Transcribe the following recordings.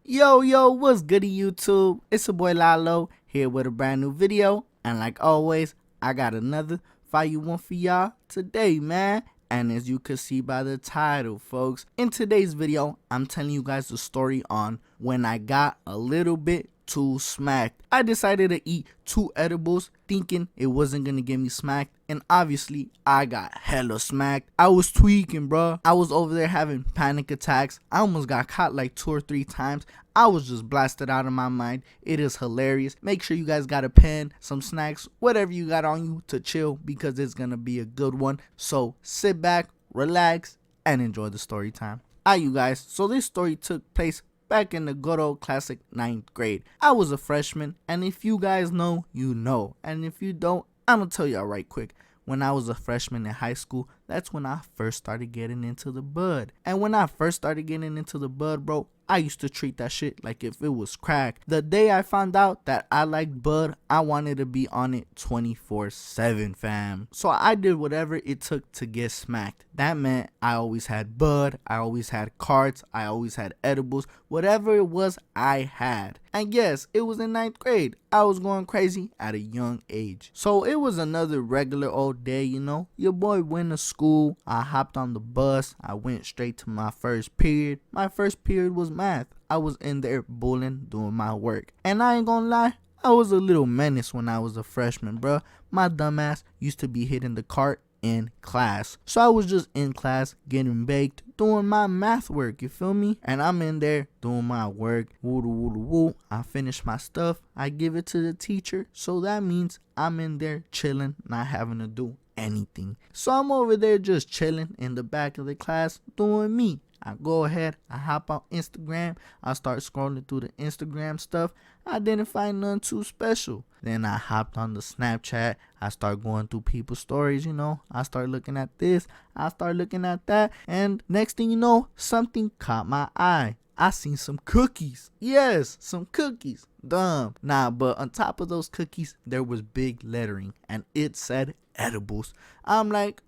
Yo, what's goody YouTube? It's your boy Lalo here with a brand new video. And like always, I got another fire one for y'all today, man. And as you can see by the title, folks, in today's video, I'm telling you guys the story on when I got a little bit too smacked. I decided to eat 2 edibles thinking it wasn't gonna get me smacked, and obviously I got hella smacked. I was tweaking, bro. I was over there having panic attacks. I almost got caught like 2 or 3 times. I was just blasted out of my mind. It is hilarious. Make sure you guys got a pen, some snacks, whatever you got on you to chill, because it's gonna be a good one. So sit back, relax, and enjoy the story time. Alright, you guys, so this story took place back in the good old classic 9th grade. I was a freshman, and if you guys know, you know. And if you don't, I'm gonna tell y'all right quick. When I was a freshman in high school, that's when I first started getting into the bud. And when I first started getting into the bud, bro, I used to treat that shit like if it was crack. The day I found out that I liked bud, I wanted to be on it 24/7, fam. So I did whatever it took to get smacked. That meant I always had bud, I always had carts, I always had edibles, whatever it was, I had. And yes, it was in 9th grade. I was going crazy at a young age. So it was another regular old day, you know. Your boy went to school. I hopped on the bus. I went straight to my first period. My first period was math. I was in there booling, doing my work. And I ain't gonna lie, I was a little menace when I was a freshman, bruh. My dumbass used to be hitting the cart in class. So I was just in class getting baked, doing my math work, you feel me? And I'm in there doing my work, woo. I finish my stuff, I give it to the teacher, so that means I'm in there chilling, not having to do anything. So I'm over there just chilling in the back of the class doing me. I go ahead, I hop on Instagram, I start scrolling through the Instagram stuff. I didn't find none too special. Then I hopped on the Snapchat, I start going through people's stories, you know. I start looking at this, I start looking at that, and next thing you know, something caught my eye. I seen some cookies. Yes, some cookies. Dumb. Nah, but on top of those cookies, there was big lettering, and it said edibles. I'm like,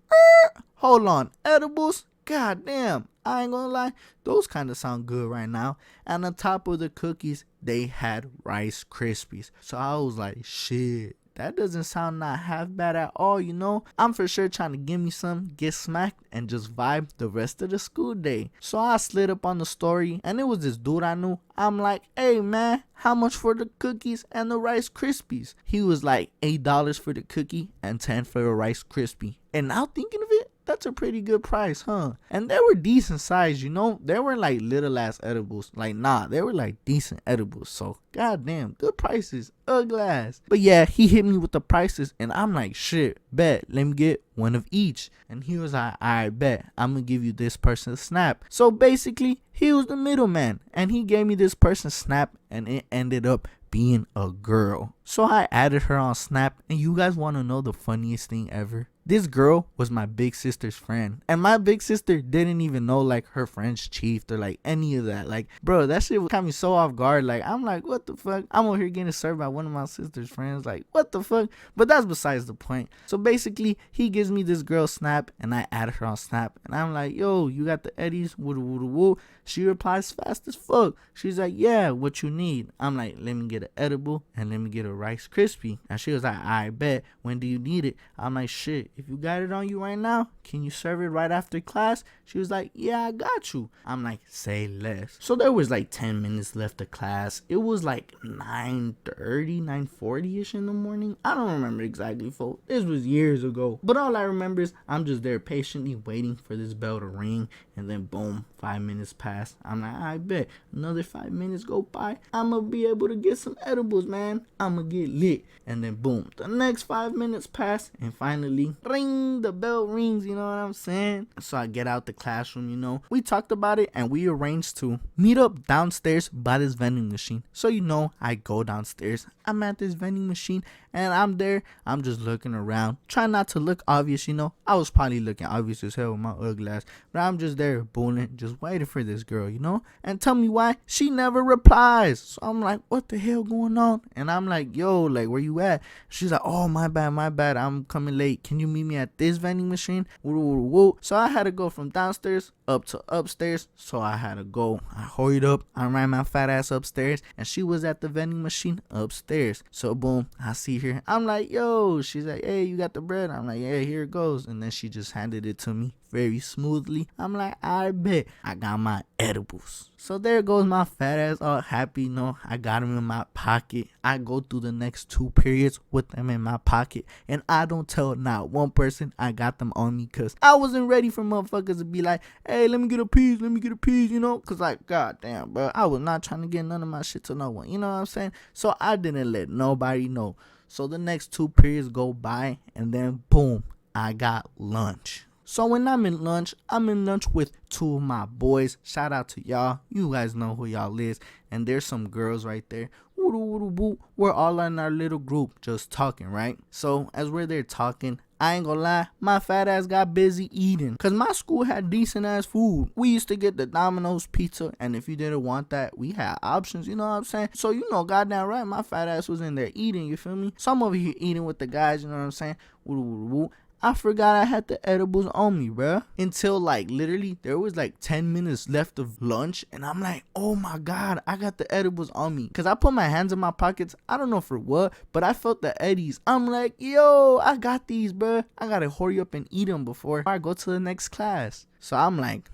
hold on, edibles? God damn, I ain't gonna lie, those kind of sound good right now. And on top of the cookies, they had Rice Krispies. So I was like, shit, that doesn't sound not half bad at all, you know. I'm for sure trying to give me some, get smacked, and just vibe the rest of the school day. So I slid up on the story, and it was this dude I knew. I'm like, hey man, how much for the cookies and the Rice Krispies? He was like, $8 for the cookie and 10 for the Rice Krispie. And now thinking of it, that's a pretty good price, huh? And they were decent size, you know. They weren't like little ass edibles. Like, nah, they were like decent edibles. So, goddamn, good prices. Ugly ass. But yeah, he hit me with the prices, and I'm like, shit, bet, let me get one of each. And he was like, I bet, I'm gonna give you this person's snap. So basically, he was the middleman, and he gave me this person's snap, and it ended up being a girl. So I added her on Snap, and you guys want to know the funniest thing ever? This girl was my big sister's friend, and my big sister didn't even know like her friends chiefed or like any of that. Like, bro, that shit caught me so off guard. Like, I'm like, what the fuck? I'm over here getting served by one of my sister's friends. Like, what the fuck? But that's besides the point. So basically, he gives me this girl's Snap, and I added her on Snap, and I'm like, yo, you got the Eddies? Woo. She replies fast as fuck. She's like, yeah, what you need? I'm like, let me get an edible and let me get a Rice Krispie. And she was like, I bet. When do you need it? I'm like, shit, if you got it on you right now, can you serve it right after class? She was like, yeah, I got you. I'm like, say less. So there was like 10 minutes left of class. It was like 9:30, 9:40ish in the morning. I don't remember exactly, folks. This was years ago. But all I remember is I'm just there patiently waiting for this bell to ring, and then boom, 5 minutes pass. I'm like, I bet another 5 minutes go by, I'm gonna be able to get some edibles, man. I'm gonna get lit. And then boom, the next 5 minutes pass, and finally, ring, the bell rings, you know what I'm saying? So I get out the classroom, you know. We talked about it, and we arranged to meet up downstairs by this vending machine. So, you know, I go downstairs. I'm at this vending machine, and I'm there. I'm just looking around, trying not to look obvious, you know. I was probably looking obvious as hell with my ugly ass, but I'm just there booling, just waiting for this girl, you know. And tell me why she never replies. So I'm like, what the hell going on? And I'm like, yo, like, where you at? She's like, oh, my bad, I'm coming late. Can you meet me at this vending machine. Woo, woo, woo. So I had to go from downstairs up to upstairs. So I had to go. I hurried up. I ran my fat ass upstairs, and she was at the vending machine upstairs. So boom, I see her. I'm like, yo. She's like, hey, you got the bread? I'm like, yeah, here it goes. And then she just handed it to me very smoothly. I'm like, I bet I got my edibles. So there goes my fat ass all happy. You know, I got them in my pocket. I go through the next 2 periods with them in my pocket, and I don't tell not one person I got them on me, because I wasn't ready for motherfuckers to be like, hey, let me get a piece, you know, because like, god damn, bro, I was not trying to get none of my shit to no one, you know what I'm saying? So I didn't let nobody know. So the next 2 periods go by, and then boom, I got lunch. So when I'm in lunch with 2 of my boys. Shout out to y'all. You guys know who y'all is. And there's some girls right there. We're all in our little group just talking, right? So as we're there talking, I ain't gonna lie, my fat ass got busy eating, because my school had decent ass food. We used to get the Domino's pizza, and if you didn't want that, we had options, you know what I'm saying? So you know, goddamn right, my fat ass was in there eating, you feel me? So I'm over here eating with the guys, you know what I'm saying? I forgot I had the edibles on me, bruh. Until like literally there was like 10 minutes left of lunch, and I'm like, oh my god, I got the edibles on me. Cause I put my hands in my pockets, I don't know for what, but I felt the eddies. I'm like, yo, I got these, bruh. I gotta hurry up and eat them before I go to the next class. So I'm like,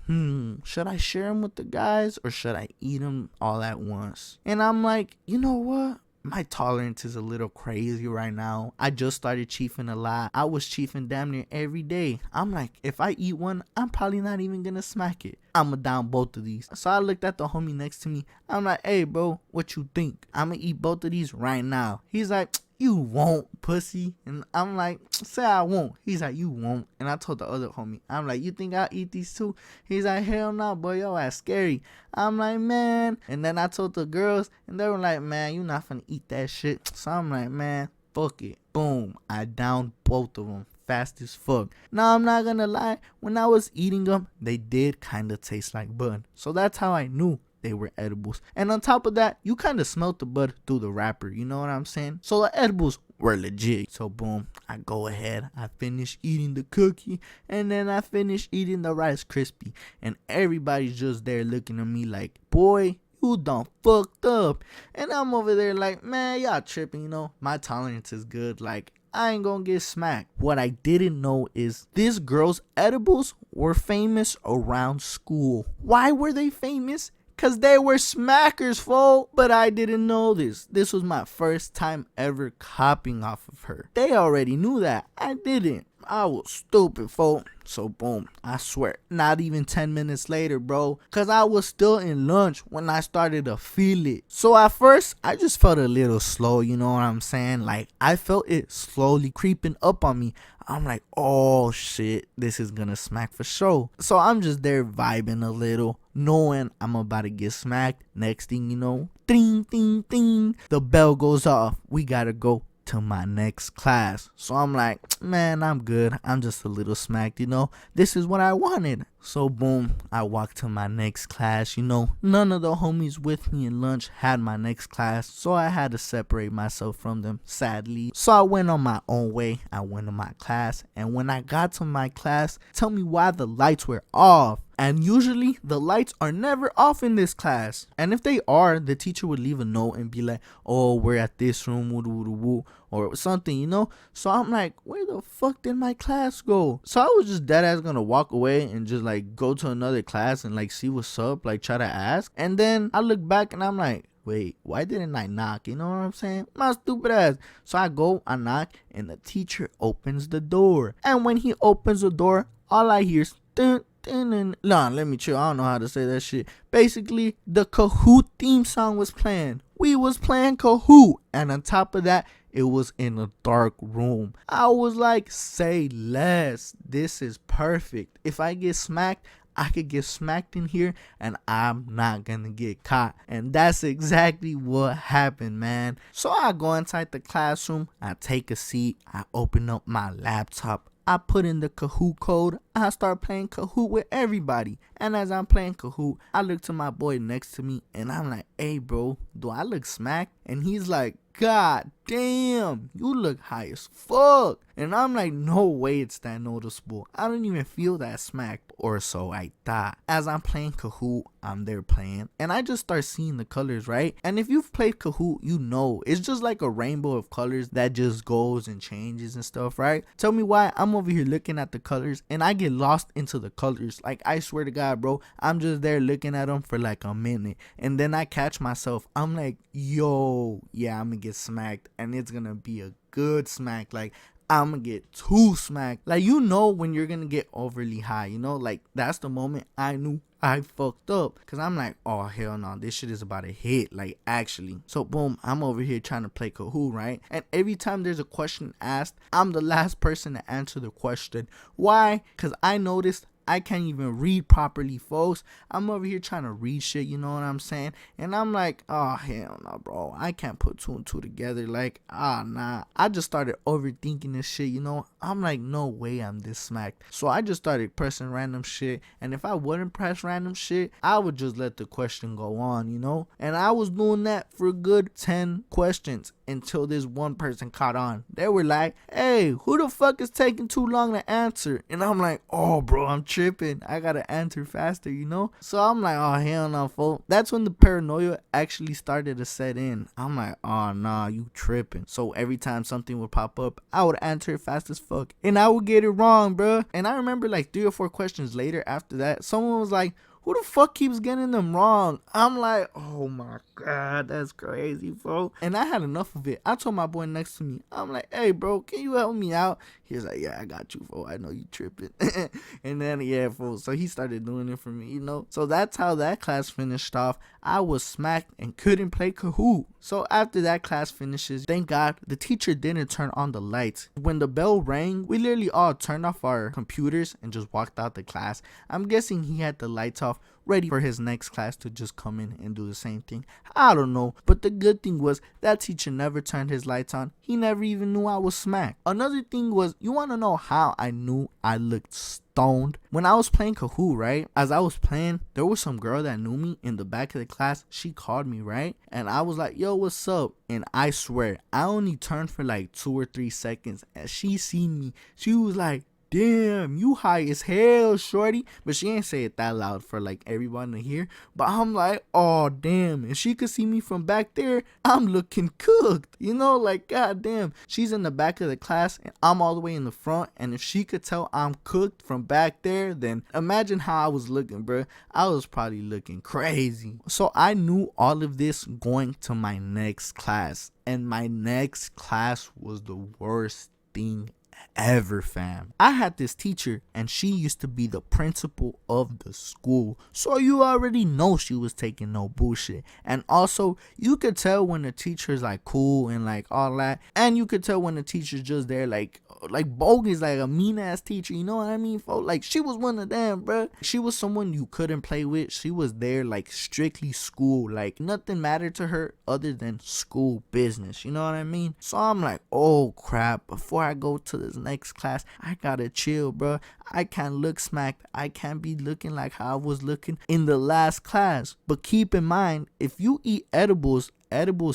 should I share them with the guys or should I eat them all at once? And I'm like, you know what? My tolerance is a little crazy right now. I just started chiefing a lot. I was chiefing damn near every day. I'm like, if I eat one, I'm probably not even gonna smack it. I'ma down both of these. So I looked at the homie next to me. I'm like, hey bro, what you think? I'ma eat both of these right now. He's like, you won't, pussy. And I'm like, say I won't. He's like, you won't. And I told the other homie, I'm like, you think I'll eat these too? He's like, hell no, boy, yo ass scary. I'm like, man. And then I told the girls, and they were like, man, you not finna eat that shit. So I'm like, man, fuck it. Boom, I downed both of them fast as fuck. Now I'm not gonna lie, when I was eating them, they did kind of taste like bud. So that's how I knew they were edibles. And on top of that, you kind of smelled the bud through the wrapper, you know what I'm saying? So the edibles were legit. So boom, I go ahead, I finish eating the cookie, and then I finish eating the Rice Krispie, and everybody's just there looking at me like, boy, you done fucked up. And I'm over there like, man, y'all tripping, you know? My tolerance is good, like, I ain't gonna get smacked. What I didn't know is this girl's edibles were famous around school. Why were they famous? Cause they were smackers, fool. But I didn't know this. This was my first time ever copying off of her. They already knew that. I didn't. I was stupid, fool. So boom, I swear, not even 10 minutes later, bro, cause I was still in lunch when I started to feel it. So at first, I just felt a little slow, you know what I'm saying? Like, I felt it slowly creeping up on me. I'm like, oh shit, this is gonna smack for sure. So I'm just there vibing a little, knowing I'm about to get smacked. Next thing you know, ding, ding, ding, the bell goes off. We gotta go to my next class. So I'm like, man, I'm good. I'm just a little smacked, you know. This is what I wanted. So boom, I walked to my next class, you know. None of the homies with me in lunch had my next class, so I had to separate myself from them, sadly. So I went on my own way. I went to my class, and when I got to my class, tell me why the lights were off. And usually the lights are never off in this class. And if they are, the teacher would leave a note and be like, oh, we're at this room, or something, you know. So I'm like, where the fuck did my class go? So I was just dead ass gonna walk away and just like go to another class and like see what's up, like try to ask. And then I look back and I'm like, wait, why didn't I knock? You know what I'm saying? My stupid ass. So I go, I knock, and the teacher opens the door. And when he opens the door, all I hear is dun. Nah, let me chill. I don't know how to say that shit. Basically, the Kahoot theme song was playing. We was playing Kahoot. And on top of that, it was in a dark room. I was like, say less. This is perfect. If I get smacked, I could get smacked in here and I'm not gonna get caught. And that's exactly what happened, man. So I go inside the classroom. I take a seat. I open up my laptop. I put in the Kahoot code. I start playing Kahoot with everybody. And as I'm playing Kahoot, I look to my boy next to me and I'm like, hey bro, do I look smacked? And he's like, God damn, you look high as fuck. And I'm like, no way it's that noticeable. I don't even feel that smacked, or so I thought. As I'm playing Kahoot, I'm there playing, and I just start seeing the colors, right? And if you've played Kahoot, you know it's just like a rainbow of colors that just goes and changes and stuff, right? Tell me why I'm over here looking at the colors and I get lost into the colors. Like, I swear to God, bro, I'm just there looking at them for like a minute, and then I catch myself. I'm like, yo, yeah, I'm gonna get smacked, and it's gonna be a good smack. Like, I'm gonna get too smacked. Like, you know when you're gonna get overly high, you know? Like, that's the moment I knew I fucked up, because I'm like, oh hell no, this shit is about to hit, like, actually. So boom, I'm over here trying to play Kahoot, right? And every time there's a question asked, I'm the last person to answer the question. Why? Because I noticed I can't even read properly, folks. I'm over here trying to read shit, you know what I'm saying? And I'm like, oh hell no, bro, I can't put two and two together. Like, nah. I just started overthinking this shit, you know? I'm like, no way I'm this smacked. So I just started pressing random shit, and if I wouldn't press random shit, I would just let the question go on, you know? And I was doing that for a good 10 questions until this one person caught on. They were like, hey, who the fuck is taking too long to answer? And I'm like, oh bro, I'm tripping. I gotta answer faster, you know? So I'm like, oh hell no, folks. That's when the paranoia actually started to set in. I'm like, oh nah, you tripping. So every time something would pop up, I would answer it fast as fuck, and I would get it wrong, bro. And I remember like 3 or 4 questions later after that, someone was like, who the fuck keeps getting them wrong? I'm like, oh my God, that's crazy, bro. And I had enough of it. I told my boy next to me, I'm like, hey, bro, can you help me out? He was like, yeah, I got you, bro. I know you tripping. And then, yeah, bro. So he started doing it for me, you know? So that's how that class finished off. I was smacked and couldn't play Kahoot. So after that class finishes, thank God the teacher didn't turn on the lights. When the bell rang, we literally all turned off our computers and just walked out the class. I'm guessing he had the lights off, ready for his next class to just come in and do the same thing. I don't know, but the good thing was that teacher never turned his lights on. He never even knew I was smacked. Another thing was, you want to know how I knew I looked stoned? When I was playing Kahoot, right? As I was playing, there was some girl that knew me in the back of the class. She called me, right? And I was like, yo, what's up? And I swear, I only turned for like 2 or 3 seconds, and she seen me. She was like, damn, you high as hell, shorty. But she ain't say it that loud for like everyone to hear. But I'm like, oh damn, if she could see me from back there, I'm looking cooked, you know? Like, god damn, she's in the back of the class and I'm all the way in the front, and if she could tell I'm cooked from back there, then imagine how I was looking, bro. I was probably looking crazy. So I knew all of this going to my next class, and my next class was the worst thing ever, fam. I had this teacher, and she used to be the principal of the school, so you already know she was taking no bullshit. And also, you could tell when the teacher's like cool and like all that, and you could tell when the teacher's just there like bogus, like a mean ass teacher, you know what I mean, folks? Like, she was one of them, bro. She was someone you couldn't play with. She was there like strictly school, like nothing mattered to her other than school business, you know what I mean? So I'm like, oh crap, before I go to this next class, I gotta chill, bro. I can't look smacked. I can't be looking like how I was looking in the last class. But keep in mind, if you eat edibles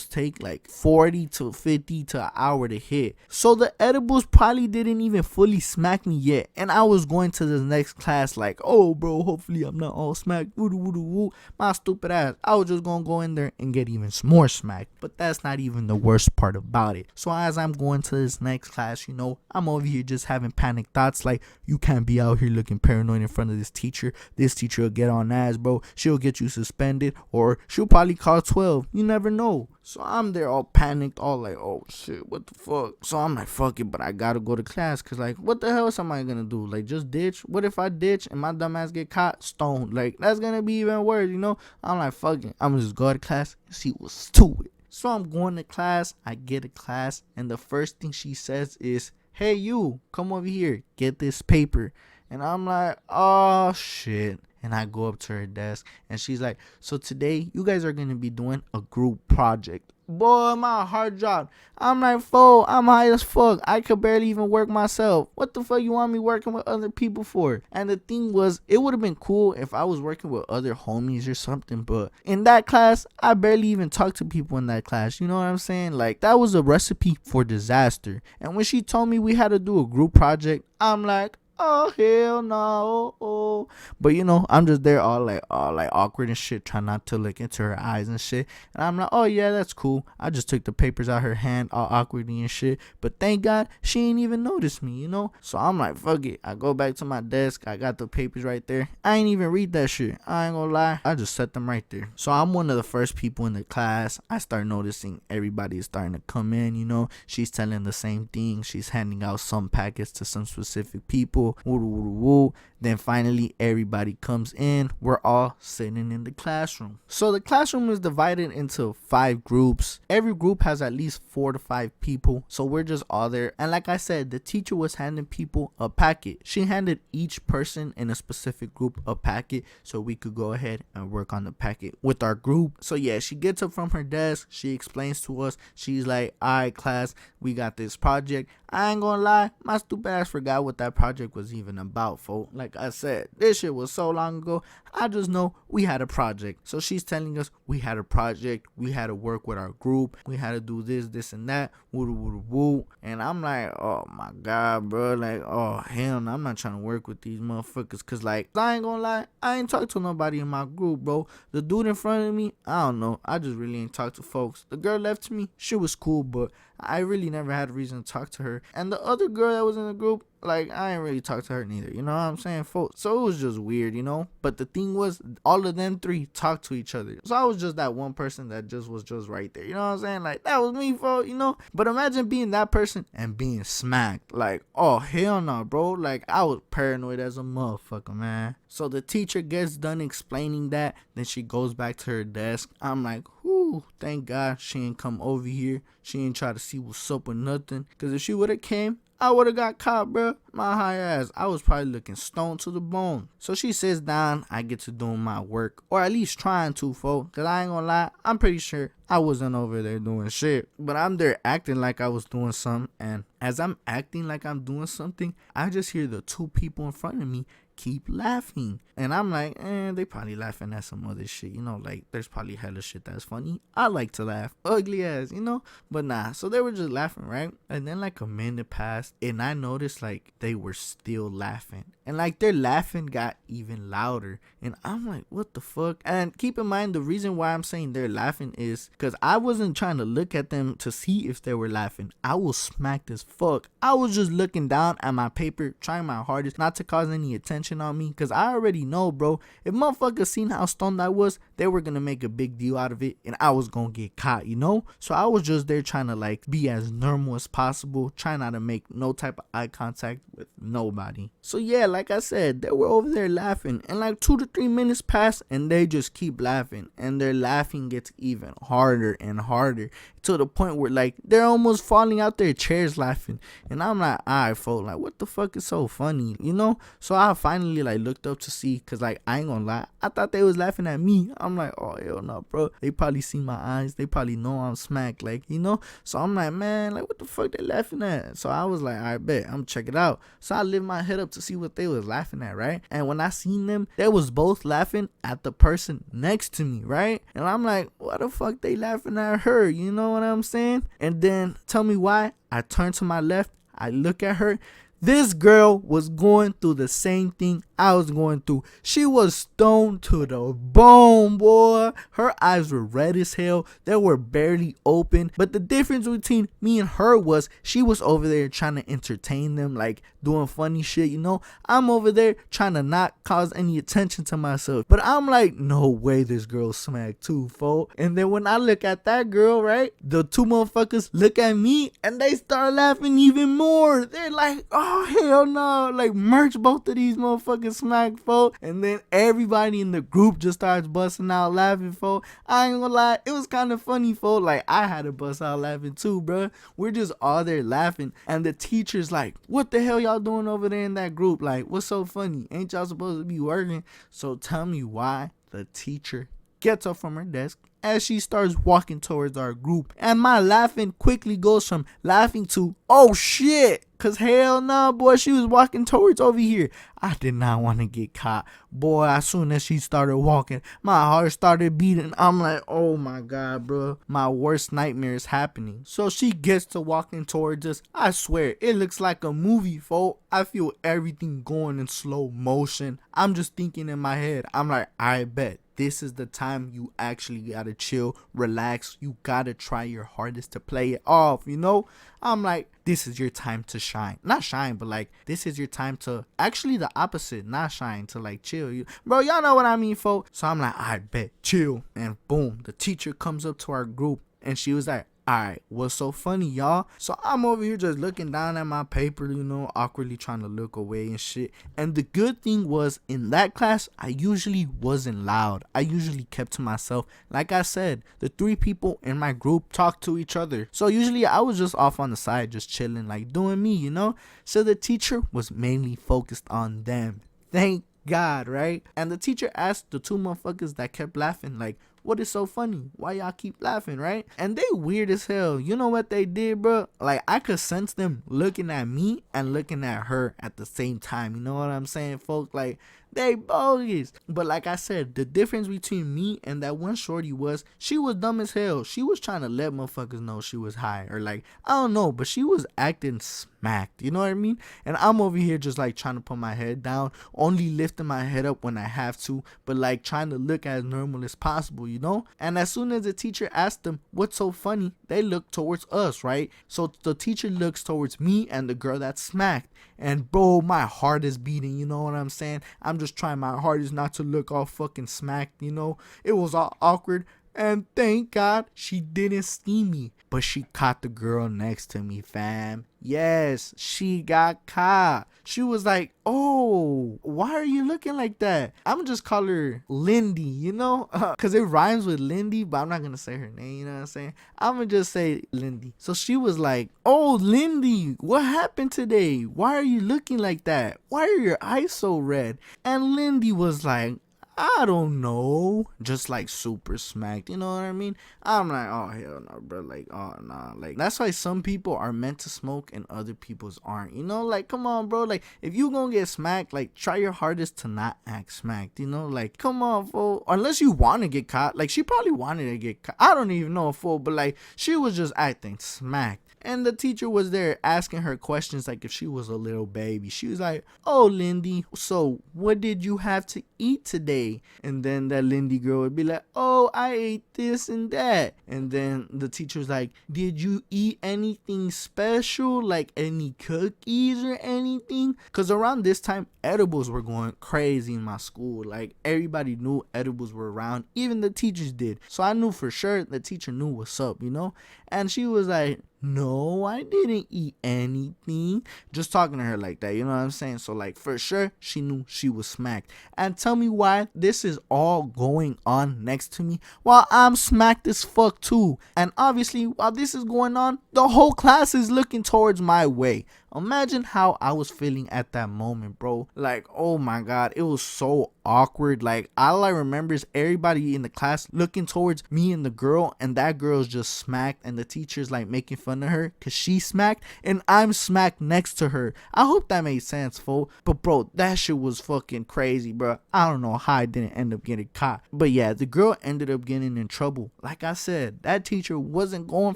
take like 40 to 50 to an hour to hit. So the edibles probably didn't even fully smack me yet. And I was going to this next class like, oh bro, hopefully I'm not all smacked. Woo woo woo. My stupid ass. I was just gonna go in there and get even more smacked. But that's not even the worst part about it. So as I'm going to this next class, you know, I'm over here just having panic thoughts like, you can't be out here looking paranoid in front of this teacher. This teacher will get on ass, bro. She'll get you suspended, or she'll probably call 12. You never know. So I'm there all panicked, all like, oh shit, what the fuck? So I'm like, fuck it, but I gotta go to class, cause like, what the hell am I gonna do? Like, just ditch? What if I ditch and my dumb ass get caught? Stoned. Like, that's gonna be even worse, you know? I'm like, fuck it, I'm gonna just go to class and see what's to it. So I'm going to class, I get to class, and the first thing she says is, hey you, come over here, get this paper. And I'm like, oh shit. And I go up to her desk, and she's like, so today you guys are going to be doing a group project. Boy, my heart dropped. I'm like, fool, I'm high as fuck. I could barely even work myself. What the fuck you want me working with other people for? And the thing was, it would have been cool if I was working with other homies or something. But in that class, I barely even talked to people in that class. You know what I'm saying? Like, that was a recipe for disaster. And when she told me we had to do a group project, I'm like, oh hell no. Oh. But you know, I'm just there all like awkward and shit, trying not to look into her eyes and shit. And I'm like, oh yeah, that's cool. I just took the papers out her hand all awkwardly and shit. But thank God she ain't even noticed me, you know? So I'm like, fuck it. I go back to my desk. I got the papers right there. I ain't even read that shit. I ain't gonna lie. I just set them right there. So I'm one of the first people in the class. I start noticing everybody is starting to come in, you know? She's telling the same thing. She's handing out some packets to some specific people. Woo, woo, woo, woo. Then finally everybody comes in. We're all sitting in the classroom. So the classroom is divided into 5 groups. Every group has at least 4 to 5 people. So we're just all there. And like I said, the teacher was handing people a packet. She handed each person in a specific group a packet so we could go ahead and work on the packet with our group. So yeah, she gets up from her desk. She explains to us. She's like, all right, class, we got this project. I ain't gonna lie, my stupid ass forgot what that project was even about, folks. Like I said, this shit was so long ago. I just know we had a project. So she's telling us we had a project. We had to work with our group. We had to do this, and that. Woo, woo, woo. And I'm like, oh my God, bro. Like, oh hell no, I'm not trying to work with these motherfuckers. Cause like, I ain't gonna lie, I ain't talked to nobody in my group, bro. The dude in front of me, I don't know. I just really ain't talked to folks. The girl left to me, she was cool, but I really never had a reason to talk to her. And the other girl that was in the group, like, I ain't really talked to her neither. You know what I'm saying, folks? So it was just weird, you know? But the thing was, all of them 3 talked to each other. So I was just that one person that just was just right there. You know what I'm saying? Like, that was me, folks, you know? But imagine being that person and being smacked. Like, oh, hell no, bro. Like, I was paranoid as a motherfucker, man. So the teacher gets done explaining that. Then she goes back to her desk. I'm like, whew, thank God she ain't come over here. She ain't try to see what's up or nothing. Because if she would have came, I would have got caught, bro. My high ass. I was probably looking stoned to the bone. So she sits down. I get to doing my work. Or at least trying to, folks. Because I ain't gonna lie. I'm pretty sure I wasn't over there doing shit. But I'm there acting like I was doing something. And as I'm acting like I'm doing something, I just hear the 2 people in front of me keep laughing. And I'm like, they probably laughing at some other shit, you know, like there's probably hella shit that's funny. I like to laugh, ugly ass, you know, but nah. So they were just laughing, right? And then like a minute passed and I noticed like they were still laughing, and like their laughing got even louder. And I'm like, what the fuck? And keep in mind, the reason why I'm saying they're laughing is because I wasn't trying to look at them to see if they were laughing. I was smacked as fuck. I was just looking down at my paper, trying my hardest not to cause any attention on me, because I already know, bro, if motherfuckers seen how stoned I was, they were gonna make a big deal out of it and I was gonna get caught, you know? So I was just there trying to like be as normal as possible, trying not to make no type of eye contact with nobody. So yeah, like I said, they were over there laughing, and like 2 to 3 minutes pass and they just keep laughing, and their laughing gets even harder and harder to the point where like they're almost falling out their chairs laughing. And I'm like, alright, folks, like what the fuck is so funny, you know? So I finally like looked up to see, cause like I ain't gonna lie, I thought they was laughing at me. I'm like, oh hell no, bro. They probably see my eyes, they probably know I'm smacked, like, you know? So I'm like, man, like what the fuck they laughing at? So I was like, I bet I'm check it out. So I lift my head up to see what they was laughing at, right? And when I seen them, they was both laughing at the person next to me, right? And I'm like, what the fuck they laughing at her? You know what I'm saying? And then tell me why. I turn to my left, I look at her. This girl was going through the same thing I was going through. She was stoned to the bone, boy. Her eyes were red as hell. They were barely open. But the difference between me and her was she was over there trying to entertain them, like doing funny shit, you know? I'm over there trying to not cause any attention to myself. But I'm like, no way this girl smacked too, fo. And then when I look at that girl, right? The 2 motherfuckers look at me and they start laughing even more. They're like, oh hell no, like merch both of these motherfuckers smack, folk. And then everybody in the group just starts busting out laughing, folk. I ain't gonna lie, it was kind of funny, folk. Like I had to bust out laughing too, bro. We're just all there laughing, and the teacher's like, what the hell y'all doing over there in that group? Like, what's so funny? Ain't y'all supposed to be working? So tell me why the teacher gets up from her desk as she starts walking towards our group. And my laughing quickly goes from laughing to, oh shit. Cause hell no, boy, she was walking towards over here. I did not want to get caught. Boy, as soon as she started walking, my heart started beating. I'm like, oh my God, bro. My worst nightmare is happening. So she gets to walking towards us. I swear, it looks like a movie, folks. I feel everything going in slow motion. I'm just thinking in my head. I'm like, I bet this is the time you actually gotta chill, relax. You gotta try your hardest to play it off, you know? I'm like, this is your time to shine. Not shine, but like, this is your time to, actually the opposite, not shine, to like chill. Bro, y'all know what I mean, folks. So I'm like, I bet, chill. And boom, the teacher comes up to our group and she was like, alright, what's so funny, y'all? So I'm over here just looking down at my paper, you know, awkwardly trying to look away and shit. And the good thing was, in that class, I usually wasn't loud. I usually kept to myself. Like I said, the 3 people in my group talked to each other. So usually I was just off on the side, just chilling, like doing me, you know? So the teacher was mainly focused on them. Thank God, right? And the teacher asked the 2 motherfuckers that kept laughing, like, what is so funny? Why y'all keep laughing, right? And they weird as hell. You know what they did, bro? Like, I could sense them looking at me and looking at her at the same time. You know what I'm saying, folks? Like, they bogus. But like I said, the difference between me and that one shorty was, she was dumb as hell. She was trying to let motherfuckers know she was high, or like, I don't know, but she was acting smacked, you know what I mean? And I'm over here just like trying to put my head down, only lifting my head up when I have to, but like trying to look as normal as possible, you know? And as soon as the teacher asked them, what's so funny, they look towards us, right? So the teacher looks towards me and the girl that smacked. And bro, my heart is beating, you know what I'm saying? I'm just trying my hardest not to look all fucking smacked, you know? It was all awkward. And thank God she didn't see me. But she caught the girl next to me, fam. Yes, she got caught. She was like, oh, why are you looking like that? I'm gonna just call her Lindy, you know? Because it rhymes with Lindy, but I'm not gonna say her name, you know what I'm saying? I'm gonna just say Lindy. So she was like, oh, Lindy, what happened today? Why are you looking like that? Why are your eyes so red? And Lindy was like, I don't know, just like super smacked, you know what I mean? I'm like, oh hell no, bro, like, oh nah, like, that's why some people are meant to smoke and other people's aren't, you know? Like, come on, bro, like, if you gonna get smacked, like, try your hardest to not act smacked, you know? Like, come on, fool, unless you want to get caught. Like, she probably wanted to get caught, I don't even know, fool, but like, she was just acting smacked. And the teacher was there asking her questions like if she was a little baby. She was like, oh, Lindy, so what did you have to eat today? And then that Lindy girl would be like, oh, I ate this and that. And then the teacher was like, did you eat anything special? Like any cookies or anything? Because around this time, edibles were going crazy in my school. Like everybody knew edibles were around. Even the teachers did. So I knew for sure the teacher knew what's up, you know? And she was like, no, I didn't eat anything. Just talking to her like that, you know what I'm saying? So like for sure she knew she was smacked. And tell me why this is all going on next to me while I'm smacked as fuck too. And obviously while this is going on, the whole class is looking towards my way. Imagine how I was feeling at that moment, bro. Like, oh my God, it was so awkward. Like, all I remember is everybody in the class looking towards me and the girl, and that girl's just smacked, and the teacher's like making fun of her because she smacked, and I'm smacked next to her. I hope that made sense, fool. But bro, that shit was fucking crazy, bro. I don't know how I didn't end up getting caught. But yeah, the girl ended up getting in trouble. Like I said, that teacher wasn't going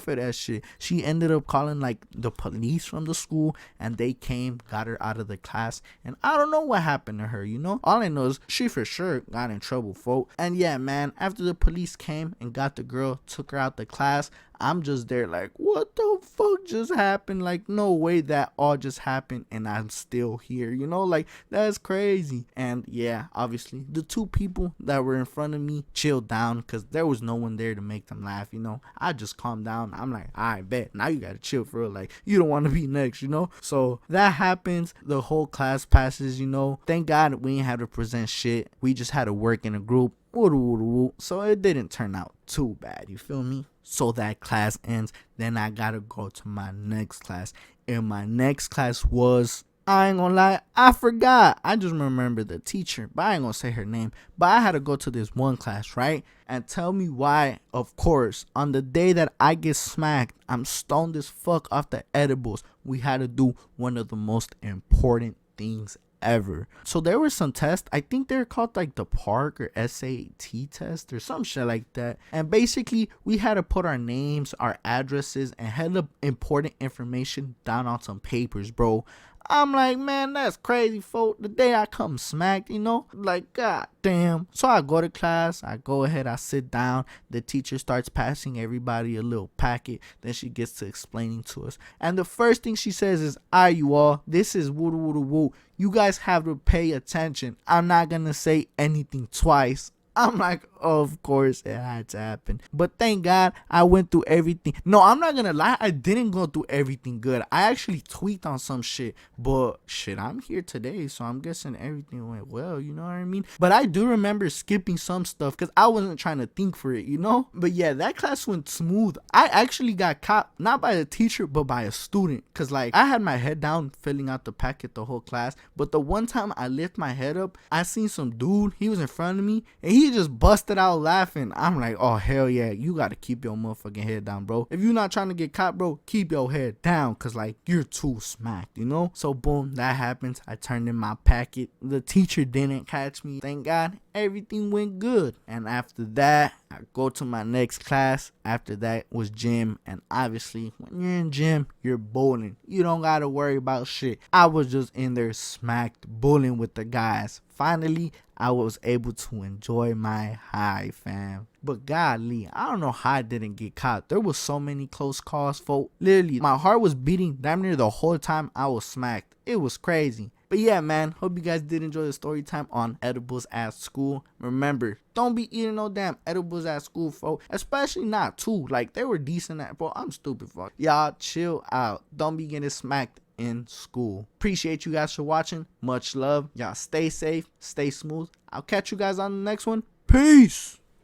for that shit. She ended up calling like the police from the school, and they came, got her out of the class, and I don't know what happened to her, you know? All I know is she for sure got in trouble, folks. And yeah, man, after the police came and got the girl, took her out the class, I'm just there like, what the fuck just happened? Like, no way that all just happened and I'm still here, you know? Like, that's crazy. And yeah, obviously, the 2 people that were in front of me chilled down because there was no one there to make them laugh, you know? I just calmed down. I'm like, I bet, now you gotta chill for real. Like, you don't want to be next, you know? So that happens. The whole class passes, you know? Thank God we ain't had to present shit. We just had to work in a group. So it didn't turn out too bad, you feel me? So that class ends, then I gotta go to my next class, and my next class was I ain't gonna lie, I forgot. I just remember the teacher, but I ain't gonna say her name. But I had to go to this one class, right? And tell me why, of course, on the day that I get smacked, I'm stoned as fuck off the edibles. We had to do one of the most important things ever. So there were some tests. I think they're called like the Park or SAT test or some shit like that. And basically we had to put our names, our addresses, and hella important information down on some papers, bro. I'm like, man, that's crazy, folk. The day I come smacked, you know, like, god damn. So I go to class, I go ahead, I sit down. The teacher starts passing everybody a little packet. Then she gets to explaining to us. And the first thing she says is, all right, you all, this is woo woo woo. You guys have to pay attention. I'm not going to say anything twice. I'm like, of course it had to happen. But thank God I went through everything. No, I'm not gonna lie, I didn't go through everything good. I actually tweaked on some shit. But shit, I'm here today, so I'm guessing everything went well, you know what I mean? But I do remember skipping some stuff because I wasn't trying to think for it, you know? But yeah, that class went smooth. I actually got caught, not by the teacher, but by a student. Cause like, I had my head down filling out the packet the whole class. But the one time I lift my head up, I seen some dude, he was in front of me, and he just busted out laughing. I'm like, oh hell yeah, you gotta keep your motherfucking head down, bro. If you're not trying to get caught, bro, keep your head down, cause like you're too smacked, you know? So boom, that happens. I turned in my packet. The teacher didn't catch me. Thank God, everything went good. And after that, I go to my next class. After that was gym, and obviously when you're in gym, you're bowling. You don't gotta worry about shit. I was just in there smacked bowling with the guys. Finally, I was able to enjoy my high, fam. But godly, I don't know how I didn't get caught. There was so many close calls, folk. Literally, my heart was beating damn near the whole time I was smacked. It was crazy. But yeah, man, hope you guys did enjoy the story time on edibles at school. Remember, don't be eating no damn edibles at school, folk. Especially not two. Like, they were decent at, bro. I'm stupid, folk. Y'all chill out. Don't be getting smacked in school. Appreciate you guys for watching. Much love. Y'all stay safe, stay smooth. I'll catch you guys on the next one. Peace.